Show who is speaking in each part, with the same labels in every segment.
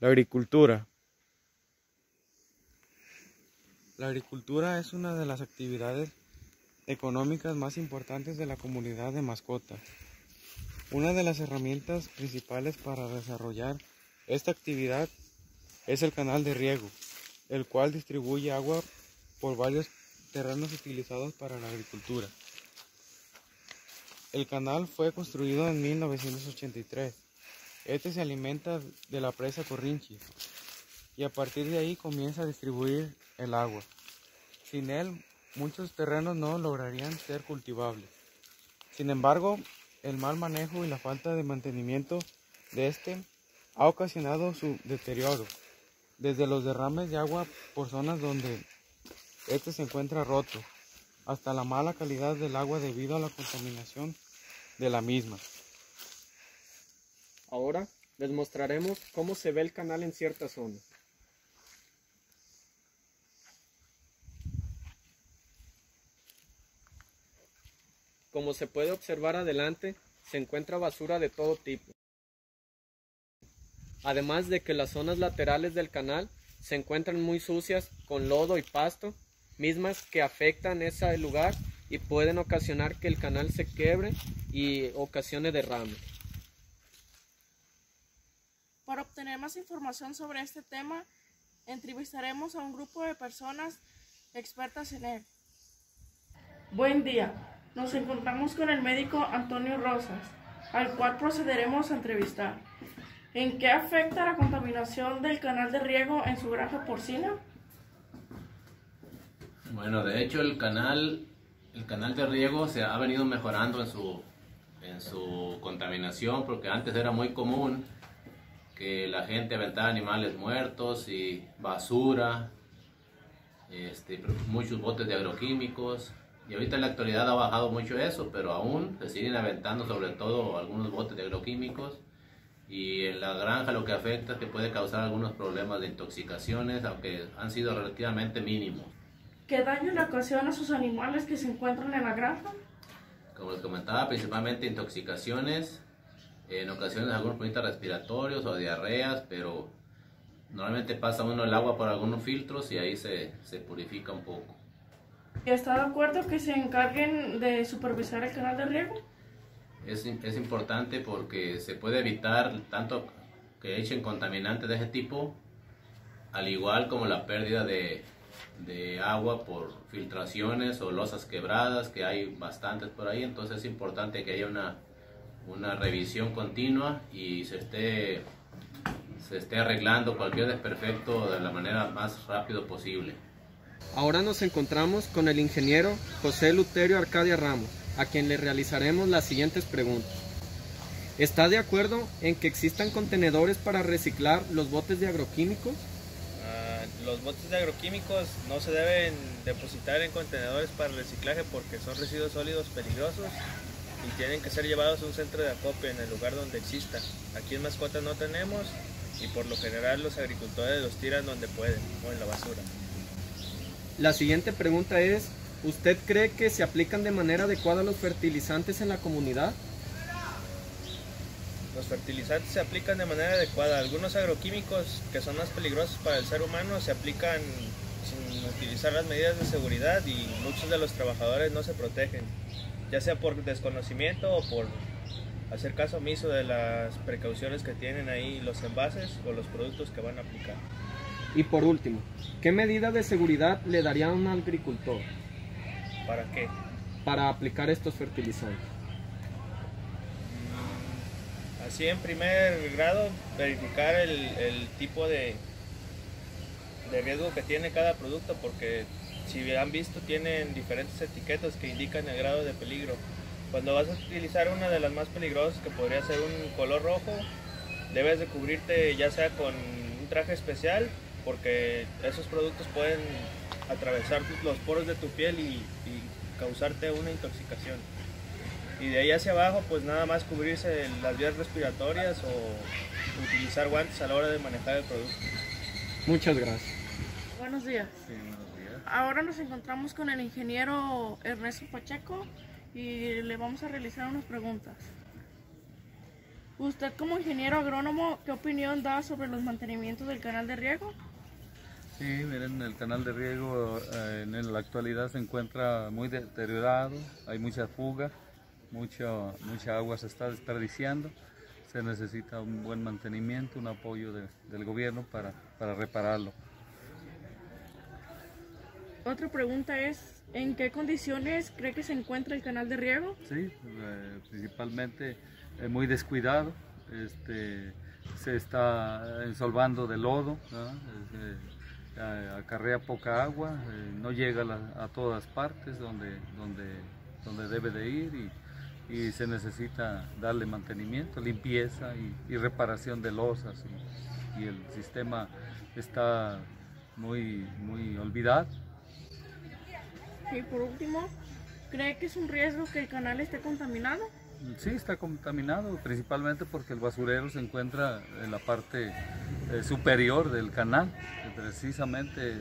Speaker 1: La agricultura. La agricultura es una de las actividades económicas más importantes de la comunidad de mascotas. Una de las herramientas principales para desarrollar esta actividad es el canal de riego, el cual distribuye agua por varios terrenos utilizados para la agricultura. El canal fue construido en 1983. Este se alimenta de la presa Corrinchi y a partir de ahí comienza a distribuir el agua. Sin él, muchos terrenos no lograrían ser cultivables. Sin embargo, el mal manejo y la falta de mantenimiento de este ha ocasionado su deterioro, desde los derrames de agua por zonas donde este se encuentra roto, hasta la mala calidad del agua debido a la contaminación de la misma.
Speaker 2: Ahora les mostraremos cómo se ve el canal en ciertas zonas. Como se puede observar adelante, se encuentra basura de todo tipo. Además de que las zonas laterales del canal se encuentran muy sucias con lodo y pasto, mismas que afectan ese lugar y pueden ocasionar que el canal se quiebre y ocasione derrames.
Speaker 3: Para obtener más información sobre este tema, entrevistaremos a un grupo de personas expertas en él. Buen día, nos encontramos con el médico Antonio Rosas, al cual procederemos a entrevistar. ¿En qué afecta la contaminación del canal de riego en su granja porcina?
Speaker 4: Bueno, de hecho el canal de riego se ha venido mejorando en su contaminación, porque antes era muy común que la gente aventaba animales muertos y basura, muchos botes de agroquímicos, y ahorita en la actualidad ha bajado mucho eso, pero aún se siguen aventando sobre todo algunos botes de agroquímicos, y en la granja lo que afecta es que puede causar algunos problemas de intoxicaciones, aunque han sido relativamente mínimos.
Speaker 3: ¿Qué daño le ocasiona a sus animales que se encuentran en la granja?
Speaker 4: Como les comentaba, principalmente intoxicaciones, en ocasiones algunos problemas respiratorios o diarreas, pero normalmente pasa uno el agua por algunos filtros y ahí se purifica un poco.
Speaker 3: ¿Está de acuerdo que se encarguen de supervisar el canal de riego?
Speaker 4: Es importante porque se puede evitar tanto que echen contaminantes de ese tipo, al igual como la pérdida de agua por filtraciones o losas quebradas, que hay bastantes por ahí. Entonces es importante que haya una revisión continua y se esté arreglando cualquier desperfecto de la manera más rápido posible.
Speaker 2: Ahora nos encontramos con el ingeniero José Luterio Arcadia Ramos, a quien le realizaremos las siguientes preguntas. ¿Está de acuerdo en que existan contenedores para reciclar los botes de agroquímicos?
Speaker 5: Los botes de agroquímicos no se deben depositar en contenedores para reciclaje porque son residuos sólidos peligrosos y tienen que ser llevados a un centro de acopio en el lugar donde exista. Aquí en Mascotas no tenemos y por lo general los agricultores los tiran donde pueden o en la basura.
Speaker 2: La siguiente pregunta es, ¿usted cree que se aplican de manera adecuada los fertilizantes en la comunidad?
Speaker 5: Los fertilizantes se aplican de manera adecuada. Algunos agroquímicos que son más peligrosos para el ser humano se aplican sin utilizar las medidas de seguridad y muchos de los trabajadores no se protegen, ya sea por desconocimiento o por hacer caso omiso de las precauciones que tienen ahí los envases o los productos que van a aplicar.
Speaker 2: Y por último, ¿qué medida de seguridad le daría a un agricultor?
Speaker 5: ¿Para qué?
Speaker 2: Para aplicar estos fertilizantes.
Speaker 5: Así en primer grado, verificar el tipo de riesgo que tiene cada producto, porque si han visto tienen diferentes etiquetas que indican el grado de peligro. Cuando vas a utilizar una de las más peligrosas, que podría ser un color rojo, debes de cubrirte ya sea con un traje especial, porque esos productos pueden atravesar los poros de tu piel y causarte una intoxicación. Y de ahí hacia abajo, pues nada más cubrirse las vías respiratorias o utilizar guantes a la hora de manejar el producto.
Speaker 2: Muchas gracias.
Speaker 3: Buenos días.
Speaker 4: Sí, buenos días.
Speaker 3: Ahora nos encontramos con el ingeniero Ernesto Pacheco y le vamos a realizar unas preguntas. Usted como ingeniero agrónomo, ¿qué opinión da sobre los mantenimientos del canal de riego?
Speaker 6: Sí, miren, el canal de riego en la actualidad se encuentra muy deteriorado, hay mucha fuga, mucha agua se está desperdiciando, se necesita un buen mantenimiento, un apoyo del gobierno para repararlo.
Speaker 3: Otra pregunta es, ¿en qué condiciones cree que se encuentra el canal de riego?
Speaker 6: Sí, principalmente muy descuidado, se está ensolvando de lodo, ¿no? Acarrea poca agua, no llega a todas partes donde debe de ir y se necesita darle mantenimiento, limpieza y reparación de losas y el sistema está muy olvidado.
Speaker 3: Y por último, ¿cree que es un riesgo que el canal esté contaminado?
Speaker 6: Sí, está contaminado, principalmente porque el basurero se encuentra en la parte superior del canal. Precisamente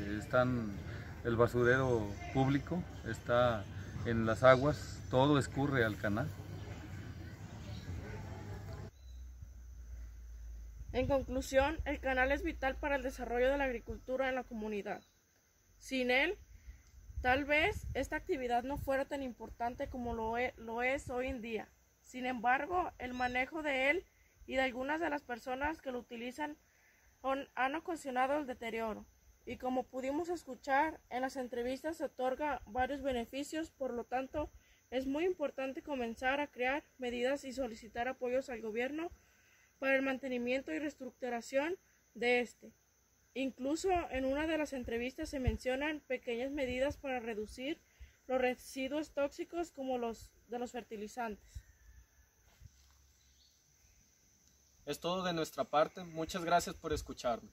Speaker 6: el basurero público está en las aguas, todo escurre al canal.
Speaker 3: En conclusión, el canal es vital para el desarrollo de la agricultura en la comunidad. Sin él, tal vez esta actividad no fuera tan importante como lo es hoy en día. Sin embargo, el manejo de él y de algunas de las personas que lo utilizan han ocasionado el deterioro. Y como pudimos escuchar, en las entrevistas se otorga varios beneficios, por lo tanto, es muy importante comenzar a crear medidas y solicitar apoyos al gobierno para el mantenimiento y reestructuración de este. Incluso en una de las entrevistas se mencionan pequeñas medidas para reducir los residuos tóxicos como los de los fertilizantes.
Speaker 2: Es todo de nuestra parte, muchas gracias por escucharme.